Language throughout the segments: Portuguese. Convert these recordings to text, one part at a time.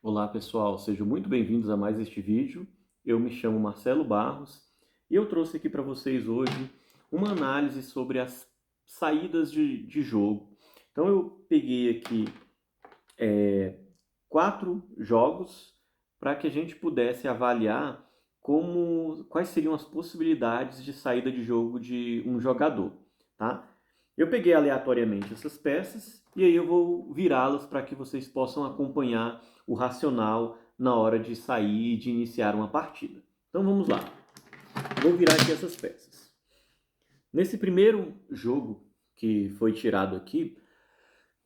Olá pessoal, sejam muito bem-vindos a mais este vídeo. Eu me chamo Marcelo Barros e eu trouxe aqui para vocês hoje uma análise sobre as saídas de jogo. Então eu peguei aqui 4 jogos para que a gente pudesse avaliar quais seriam as possibilidades de saída de jogo de um jogador, tá? Eu peguei aleatoriamente essas peças e aí eu vou virá-las para que vocês possam acompanhar o racional na hora de sair e de iniciar uma partida. Então vamos lá. Vou virar aqui essas peças. Nesse primeiro jogo que foi tirado aqui,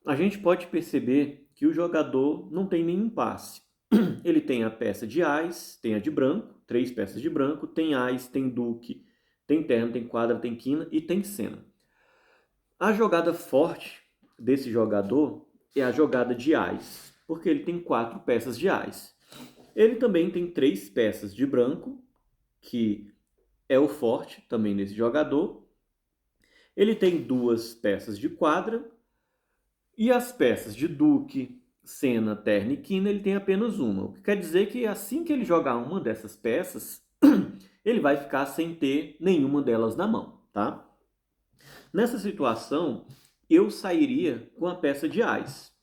a gente pode perceber que o jogador não tem nenhum passe. Ele tem a peça de ás, tem a de branco, 3 peças de branco, tem ás, tem duque, tem terno, tem quadra, tem quina e tem sena. A jogada forte desse jogador é a jogada de ás, porque ele tem 4 peças de ás. Ele também tem 3 peças de branco, que é o forte também nesse jogador. Ele tem 2 peças de quadra, e as peças de duque, sena, terno e quina, ele tem apenas uma. O que quer dizer que assim que ele jogar uma dessas peças, ele vai ficar sem ter nenhuma delas na mão, tá? Nessa situação, eu sairia com a peça de ás.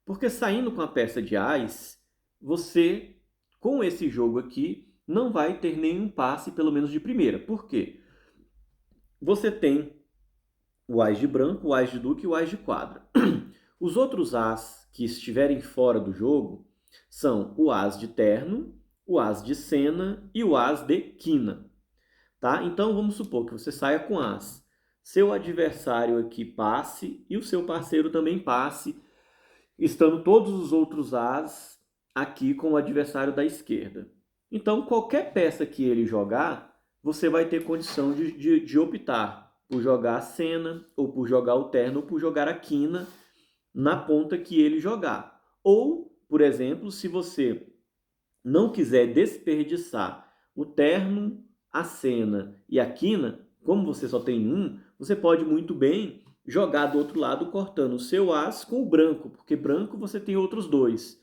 Porque saindo com a peça de ás, você, com esse jogo aqui, não vai ter nenhum passe, pelo menos de primeira. Por quê? Você tem o ás de branco, o ás de duque e o ás de quadra. Os outros ás que estiverem fora do jogo são o ás de terno, o ás de sena e o ás de quina. Tá? Então vamos supor que você saia com ás. Seu adversário aqui passe e o seu parceiro também passe, estando todos os outros ás aqui com o adversário da esquerda. Então qualquer peça que ele jogar, você vai ter condição de optar por jogar a sena, ou por jogar o terno, ou por jogar a quina na ponta que ele jogar. Ou, por exemplo, se você não quiser desperdiçar o terno, a sena e a quina, como você só tem um, você pode muito bem jogar do outro lado cortando o seu as com o branco, porque branco você tem outros 2.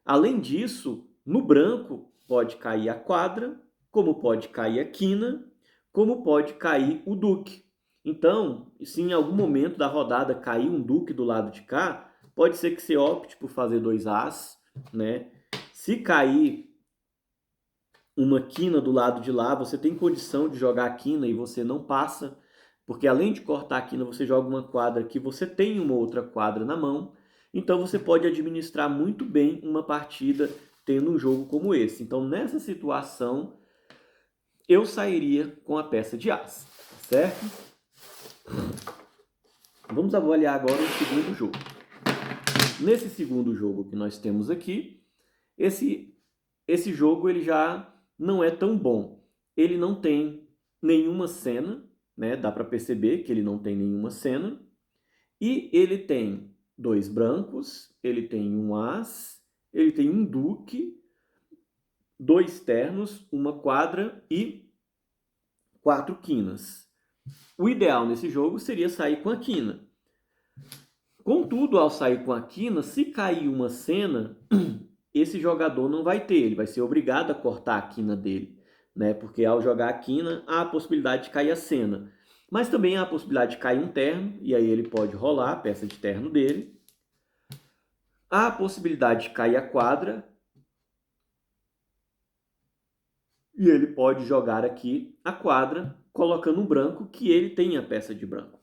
Além disso, no branco pode cair a quadra, como pode cair a quina, como pode cair o duque. Então, se em algum momento da rodada cair um duque do lado de cá, pode ser que você opte por fazer 2 as, né? Se cair uma quina do lado de lá, você tem condição de jogar a quina e você não passa, porque além de cortar a quina, você joga uma quadra que você tem uma outra quadra na mão. Então você pode administrar muito bem uma partida tendo um jogo como esse. Então nessa situação, eu sairia com a peça de as, certo? Vamos avaliar agora o segundo jogo. Nesse segundo jogo que nós temos aqui, esse jogo ele já não é tão bom. Ele não tem nenhuma cena, né? Dá para perceber que ele não tem nenhuma cena. E ele tem 2 brancos, ele tem um as, ele tem um duque, 2 ternos, uma quadra e 4 quinas. O ideal nesse jogo seria sair com a quina. Contudo, ao sair com a quina, se cair uma cena, esse jogador não vai ter, ele vai ser obrigado a cortar a quina dele, né? Porque ao jogar a quina, há a possibilidade de cair a cena. Mas também há a possibilidade de cair um terno, e aí ele pode rolar a peça de terno dele. Há a possibilidade de cair a quadra, e ele pode jogar aqui a quadra, colocando um branco que ele tem a peça de branco.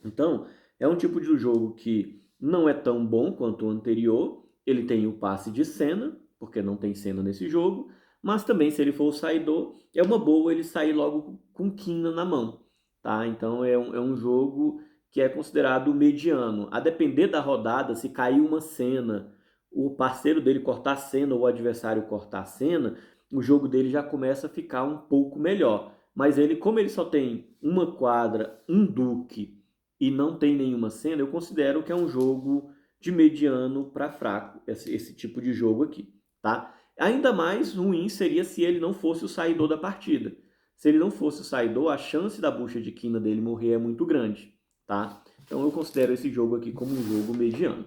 Então, é um tipo de jogo que não é tão bom quanto o anterior. Ele tem o passe de cena, porque não tem cena nesse jogo, mas também, se ele for o saidor, é uma boa ele sair logo com quina na mão, tá? Então é um jogo que é considerado mediano. A depender da rodada, se cair uma cena, o parceiro dele cortar a cena ou o adversário cortar a cena, o jogo dele já começa a ficar um pouco melhor. Mas ele, como ele só tem uma quadra, um duque e não tem nenhuma cena, eu considero que é um jogo de mediano para fraco, esse tipo de jogo aqui, tá? Ainda mais ruim seria se ele não fosse o saidor da partida. Se ele não fosse o saidor, a chance da bucha de quina dele morrer é muito grande, tá? Então eu considero esse jogo aqui como um jogo mediano.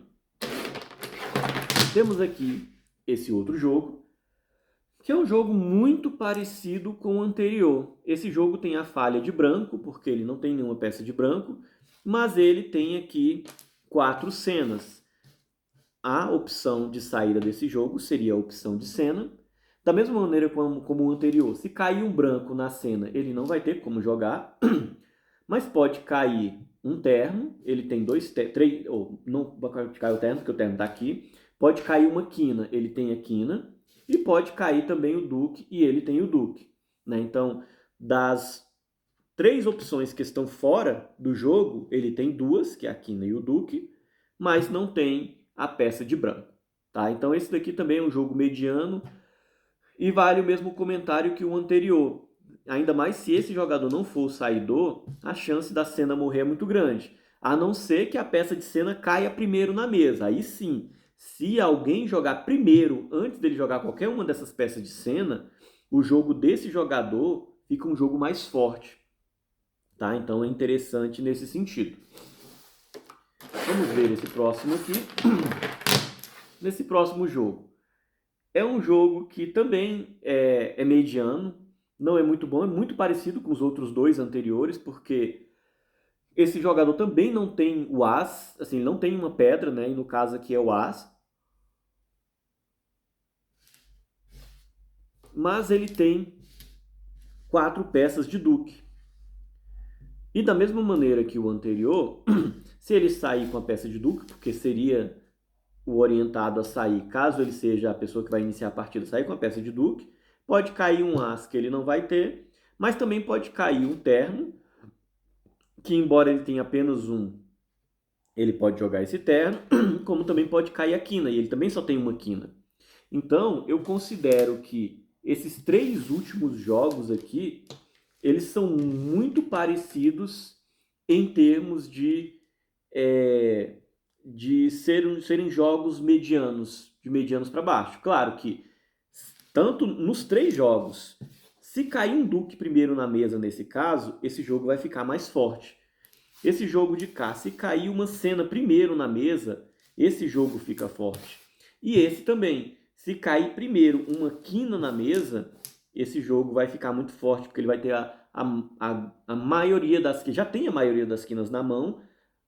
Temos aqui esse outro jogo, que é um jogo muito parecido com o anterior. Esse jogo tem a falha de branco, porque ele não tem nenhuma peça de branco, mas ele tem aqui 4 cenas. A opção de saída desse jogo seria a opção de cena. Da mesma maneira como o anterior, se cair um branco na cena, ele não vai ter como jogar, mas pode cair um terno, ele tem três, ou não pode cair o terno, porque o terno está aqui. Pode cair uma quina, ele tem a quina. E pode cair também o duque, e ele tem o duque. Né? Então, das 3 opções que estão fora do jogo, ele tem 2, que é a quina e o duque, mas não tem a peça de branco. Tá? Então, esse daqui também é um jogo mediano, e vale o mesmo comentário que o anterior. Ainda mais se esse jogador não for o saidor, a chance da cena morrer é muito grande. A não ser que a peça de cena caia primeiro na mesa. Aí sim, se alguém jogar primeiro, antes dele jogar qualquer uma dessas peças de cena, o jogo desse jogador fica um jogo mais forte. Tá? Então é interessante nesse sentido. Vamos ver esse próximo aqui. Nesse próximo jogo. É um jogo que também é mediano, não é muito bom, é muito parecido com os outros 2 anteriores, porque esse jogador também não tem o as, assim, não tem uma pedra, né? E no caso aqui é o as. Mas ele tem 4 peças de duque. E da mesma maneira que o anterior, se ele sair com a peça de duque, porque seria o orientado a sair, caso ele seja a pessoa que vai iniciar a partida, sair com a peça de duque, pode cair um as que ele não vai ter, mas também pode cair um terno, que embora ele tenha apenas um, ele pode jogar esse terno, como também pode cair a quina, e ele também só tem uma quina. Então, eu considero que esses 3 últimos jogos aqui, eles são muito parecidos em termos de serem jogos medianos, de medianos para baixo. Claro que, tanto nos 3 jogos, se cair um duque primeiro na mesa nesse caso, esse jogo vai ficar mais forte. Esse jogo de cá, se cair uma cena primeiro na mesa, esse jogo fica forte. E esse também, se cair primeiro uma quina na mesa, esse jogo vai ficar muito forte, porque ele vai ter a maioria das quinas, já tem a maioria das quinas na mão,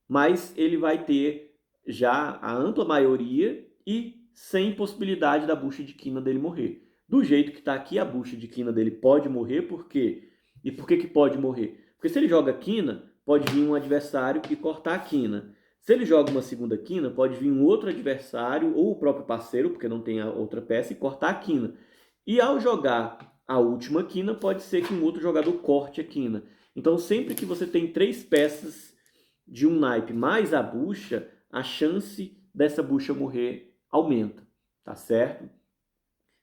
mas ele vai ter já a ampla maioria e sem possibilidade da bucha de quina dele morrer. Do jeito que está aqui, a bucha de quina dele pode morrer, por quê? E por que pode morrer? Porque se ele joga quina, pode vir um adversário e cortar a quina. Se ele joga uma segunda quina, pode vir um outro adversário ou o próprio parceiro, porque não tem a outra peça, e cortar a quina. E ao jogar a última quina, pode ser que um outro jogador corte a quina. Então, sempre que você tem 3 peças de um naipe mais a bucha, a chance dessa bucha morrer aumenta, tá certo?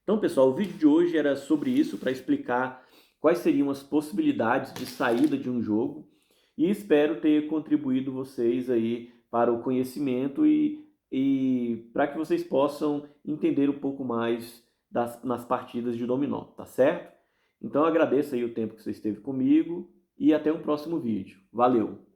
Então, pessoal, o vídeo de hoje era sobre isso, para explicar quais seriam as possibilidades de saída de um jogo, e espero ter contribuído vocês aí para o conhecimento e para que vocês possam entender um pouco mais nas partidas de dominó, tá certo? Então, agradeço aí o tempo que você esteve comigo e até um próximo vídeo. Valeu!